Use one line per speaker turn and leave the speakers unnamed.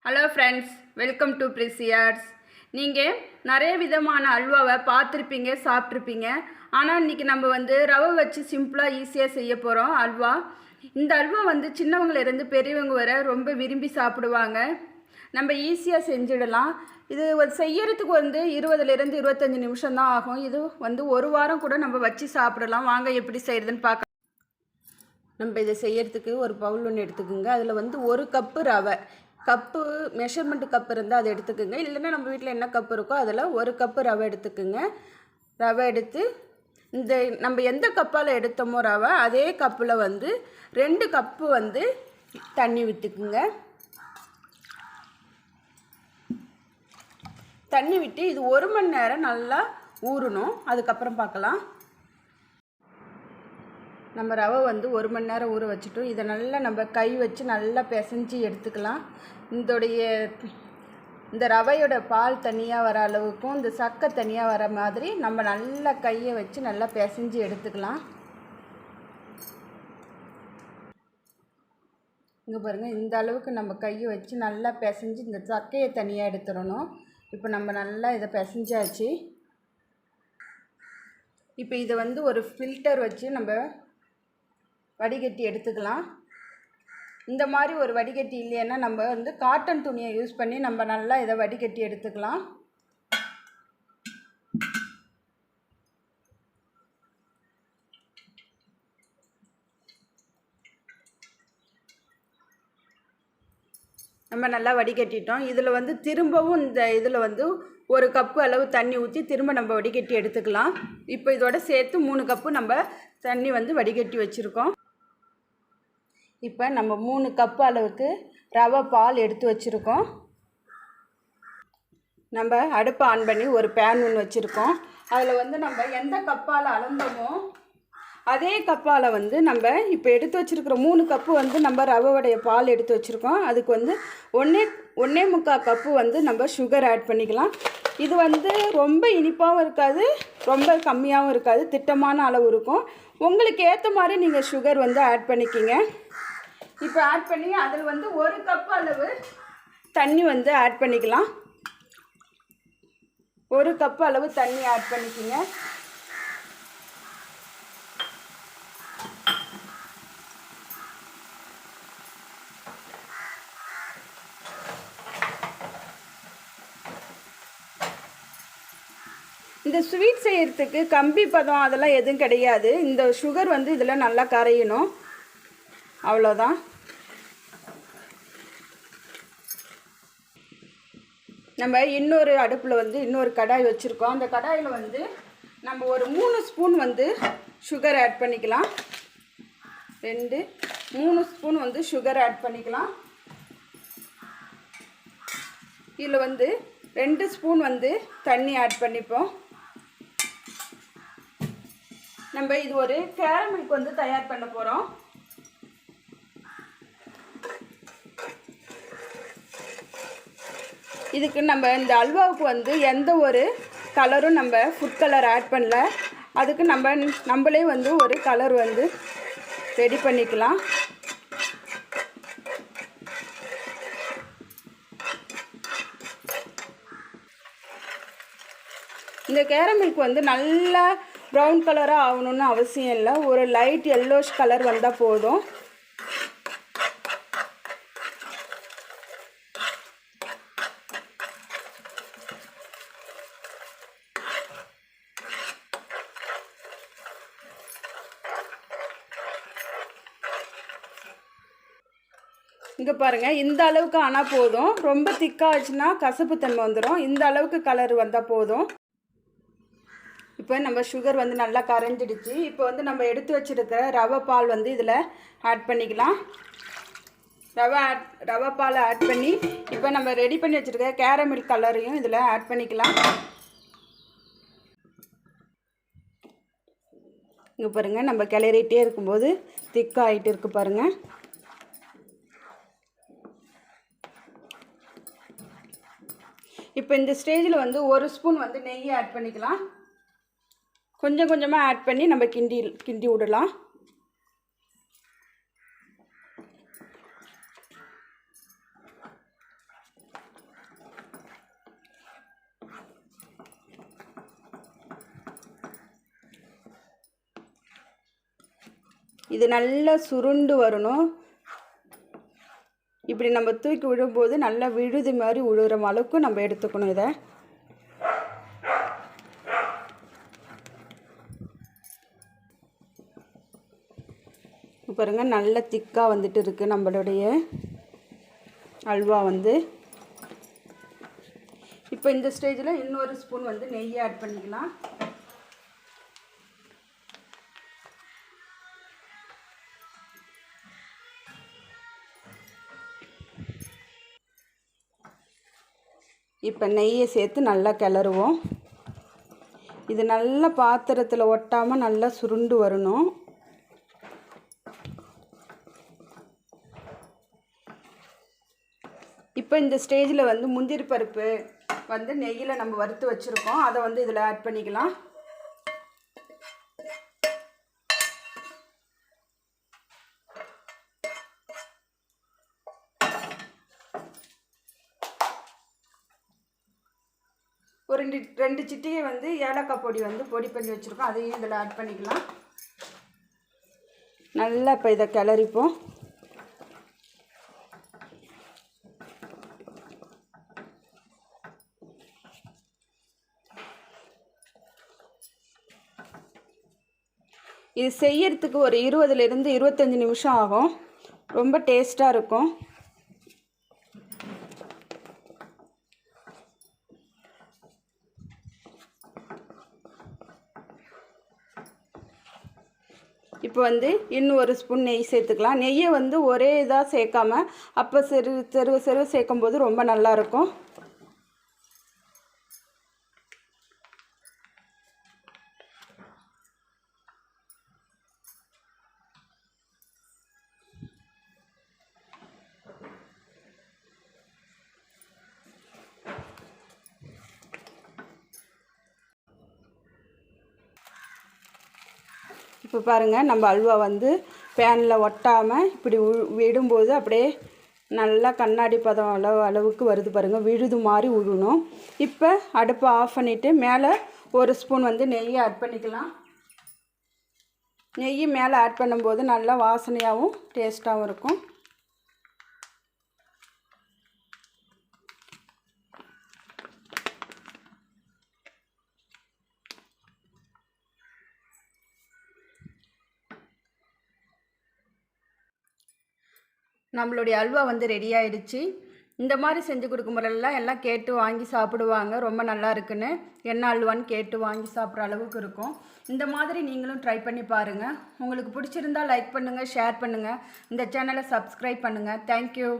Hello friends, welcome to பிரிசியார்ட்ஸ். நீங்கள் நிறைய விதமான அல்வாவை பார்த்துருப்பீங்க, சாப்பிட்ருப்பீங்க. ஆனால் இன்றைக்கி நம்ம ரவை வச்சு சிம்பிளாக ஈஸியாக செய்ய போகிறோம் அல்வா. இந்த அல்வா சின்னவங்களிருந்து பெரியவங்க வரை ரொம்ப விரும்பி சாப்பிடுவாங்க. நம்ம ஈஸியாக செஞ்சிடலாம். இது செய்யறதுக்கு 20லேருந்து 25 நிமிஷம் தான் ஆகும். இது ஒரு வாரம் கூட நம்ம வச்சு சாப்பிடலாம். வாங்க எப்படி செய்கிறதுன்னு பார்க்க. நம்ம இதை செய்யறதுக்கு ஒரு பவுல் ஒன்று எடுத்துக்கோங்க. அதில் 1 கப்பு ரவை, கப்பு மெஷர்மெண்ட் கப்பு இருந்தால் அதை எடுத்துக்கோங்க. இல்லைன்னா நம்ம வீட்டில் என்ன கப்பு இருக்கோ அதில் 1 கப்பு ரவை எடுத்துக்கோங்க. ரவை எடுத்து நம்ம எந்த கப்பால் எடுத்தோமோ ரவை அதே கப்பில் 2 கப்பு தண்ணி விட்டுக்குங்க. தண்ணி விட்டு இது 1 மணி நேரம் நல்லா ஊறணும். அதுக்கப்புறம் பார்க்கலாம். நம்ம ரவை 1 மணி நேரம் ஊற வச்சுட்டோம். இதை நல்லா நம்ம கை வச்சு நல்லா பிசைஞ்சு எடுத்துக்கலாம். இந்த ரவையோட பால் தனியாக வர அளவுக்கும் இந்த சக்கை தனியாக வர மாதிரி நம்ம நல்லா கையை வச்சு நல்லா பிசைஞ்சு எடுத்துக்கலாம். இங்கே பாருங்கள், இந்த அளவுக்கு நம்ம கையை வச்சு நல்லா பிசைஞ்சு இந்த சக்கையை தனியாக எடுத்துடணும். இப்போ நம்ம நல்லா இதை பிசைஞ்சாச்சு. இப்போ இதை ஒரு ஃபில்டர் வச்சு நம்ம வடிகட்டி எடுத்துக்கலாம். இந்த மாதிரி ஒரு வடிகட்டி இல்லைன்னா நம்ம காட்டன் துணியை யூஸ் பண்ணி நம்ம நல்லா இதை வடிகட்டி எடுத்துக்கலாம். நம்ம நல்லா வடிகட்டிட்டோம். இதில் திரும்பவும் இதில் 1 கப்பு அளவு தண்ணி ஊற்றி திரும்ப நம்ம வடிகட்டி எடுத்துக்கலாம். இப்போ இதோட சேர்த்து 3 கப்பு நம்ம தண்ணி வடிகட்டி வச்சுருக்கோம். இப்போ நம்ம 3 கப்பு அளவுக்கு ரவை பால் எடுத்து வச்சுருக்கோம். நம்ம அடுப்பை ஆன் பண்ணி ஒரு பேன் ஒன்று வச்சுருக்கோம். அதில் நம்ம எந்த கப்பால் அளந்தோமோ அதே கப்பால் நம்ம இப்போ எடுத்து வச்சுருக்கிற 3 கப்பு நம்ம ரவையோடைய பால் எடுத்து வச்சுருக்கோம். அதுக்கு 1.25 கப்பு நம்ம சுகர் ஆட் பண்ணிக்கலாம். இது ரொம்ப இனிப்பாகவும் இருக்காது, ரொம்ப கம்மியாகவும் இருக்காது, திட்டமான அளவு இருக்கும். உங்களுக்கு ஏற்ற மாதிரி நீங்கள் சுகர் ஆட் பண்ணிக்கிங்க. இப்போ ஆட் பண்ணி அதில் 1 கப்பு அளவு தண்ணி ஆட் பண்ணிக்கலாம். 1 கப்பு அளவு தண்ணி ஆட் பண்ணிக்கிங்க. இந்த ஸ்வீட் செய்கிறதுக்கு கம்பி பதம் அதெல்லாம் எதுவும் கிடையாது. இந்த சுகர் இதில் நல்லா கரையணும், அவ்வளோதான். நம்ம இன்னொரு அடுப்பில் இன்னொரு கடாய் வச்சுருக்கோம். அந்த கடாயில் நம்ம ஒரு 3 ஸ்பூன் சுகர் ஆட் பண்ணிக்கலாம். 3 ஸ்பூன் சுகர் ஆட் பண்ணிக்கலாம். இதில் 2 ஸ்பூன் தண்ணி ஆட் பண்ணிப்போம். நம்ம இது ஒரு கேரமலுக்கு தயார் பண்ண போகிறோம். இதுக்கு நம்ம இந்த அல்வாவுக்கு எந்த ஒரு கலரும் நம்ம ஃபுட் கலர் ஆட் பண்ணல. அதுக்கு நம்மளே ஒரு கலர் ரெடி பண்ணிக்கலாம். இந்த கேரமலுக்கு நல்லா ப்ரௌன் கலராக ஆகணுன்னு அவசியம் இல்லை. ஒரு லைட் எல்லோஷ் கலர் வந்தால் போதும். இங்கே பாருங்கள், இந்த அளவுக்கு ஆனால் போதும். ரொம்ப திக்காச்சுன்னா கசப்பு தன்மை வந்துடும். இந்த அளவுக்கு கலர் வந்தால் போதும். இப்போ நம்ம சுகர் நல்லா கரைஞ்சிடுச்சு. இப்போ நம்ம எடுத்து வச்சுருக்கிற ரவை பால் இதில் ஆட் பண்ணிக்கலாம். ரவை பாலை ஆட் பண்ணி இப்போ நம்ம ரெடி பண்ணி வச்சுருக்க கேரமல் கலரையும் இதில் ஆட் பண்ணிக்கலாம். இங்கே பாருங்கள், நம்ம கிளறிட்டே இருக்கும்போது திக்காகிட்டு இருக்கு பாருங்கள். இப்போ இந்த ஸ்டேஜில் 1 ஸ்பூன் நெய் ஆட் பண்ணிக்கலாம். கொஞ்சம் கொஞ்சமாக ஆட் பண்ணி நம்ம கிண்டி விடலாம். இது நல்லா சுருண்டு வரணும். இப்படி நம்ம தூக்கி விடும்போது நல்லா விழுது மாதிரி விழுகிற அளவுக்கு நம்ம எடுத்துக்கணும். இதை பாருங்கள், நல்ல திக்காக வந்துட்டு இருக்குது நம்மளுடைய அல்வா வந்து. இப்போ இந்த ஸ்டேஜில் இன்னொரு ஸ்பூன் வந்து நெய்யை ஆட் பண்ணிக்கலாம். இப்போ நெய்யை சேர்த்து நல்லா கிளறுவோம். இது நல்லா பாத்திரத்தில் ஒட்டாமல் நல்லா சுருண்டு வரணும். இப்போ இந்த ஸ்டேஜில் வந்து முந்திரி பருப்பு வந்து நெய்யில் நம்ம வறுத்து வச்சுருக்கோம், அதை வந்து இதில் ஆட் பண்ணிக்கலாம். ஒரு ரெண்டு சிட்டிகை வந்து ஏலக்காய் பொடி வந்து பொடி பண்ணி வச்சுருக்கோம், அதையும் இதில் ஆட் பண்ணிக்கலாம். நல்லா இப்போ இதை கிளறிப்போம். இது செய்யறதுக்கு ஒரு 20லேருந்து 25 நிமிஷம் ஆகும். ரொம்ப டேஸ்ட்டாக இருக்கும். இப்போ வந்து இன்னும் ஒரு ஸ்பூன் நெய் சேர்த்துக்கலாம். நெய்யை வந்து ஒரே இதாக சேர்க்காம அப்போ செருவு சேர்க்கும்போது ரொம்ப நல்லாயிருக்கும். இப்போ பாருங்கள், நம்ம அல்வா வந்து பேனில் ஒட்டாமல் இப்படி விடும்போது அப்படியே நல்லா கண்ணாடி பதம் அளவுக்கு வருது பாருங்கள், விழுது மாதிரி விழணும். இப்போ அடுப்பை ஆஃப் பண்ணிவிட்டு மேலே ஒரு ஸ்பூன் வந்து நெய்யை ஆட் பண்ணிக்கலாம். நெய் மேலே ஆட் பண்ணும்போது நல்லா வாசனையாகவும் டேஸ்ட்டாகவும் இருக்கும். நம்மளுடைய அல்வா வந்து ரெடி ஆகிடுச்சு. இந்த மாதிரி செஞ்சு கொடுக்கும் முறையெல்லாம் எல்லாம் கேட்டு வாங்கி சாப்பிடுவாங்க. ரொம்ப நல்லா இருக்குன்னு என்ன அல்வான்னு கேட்டு வாங்கி சாப்பிட்ற அளவுக்கு இருக்கும். இந்த மாதிரி நீங்களும் ட்ரை பண்ணி பாருங்கள். உங்களுக்கு பிடிச்சிருந்தால் லைக் பண்ணுங்கள், ஷேர் பண்ணுங்கள், இந்த சேனலை சப்ஸ்கிரைப் பண்ணுங்கள். தேங்க்யூ.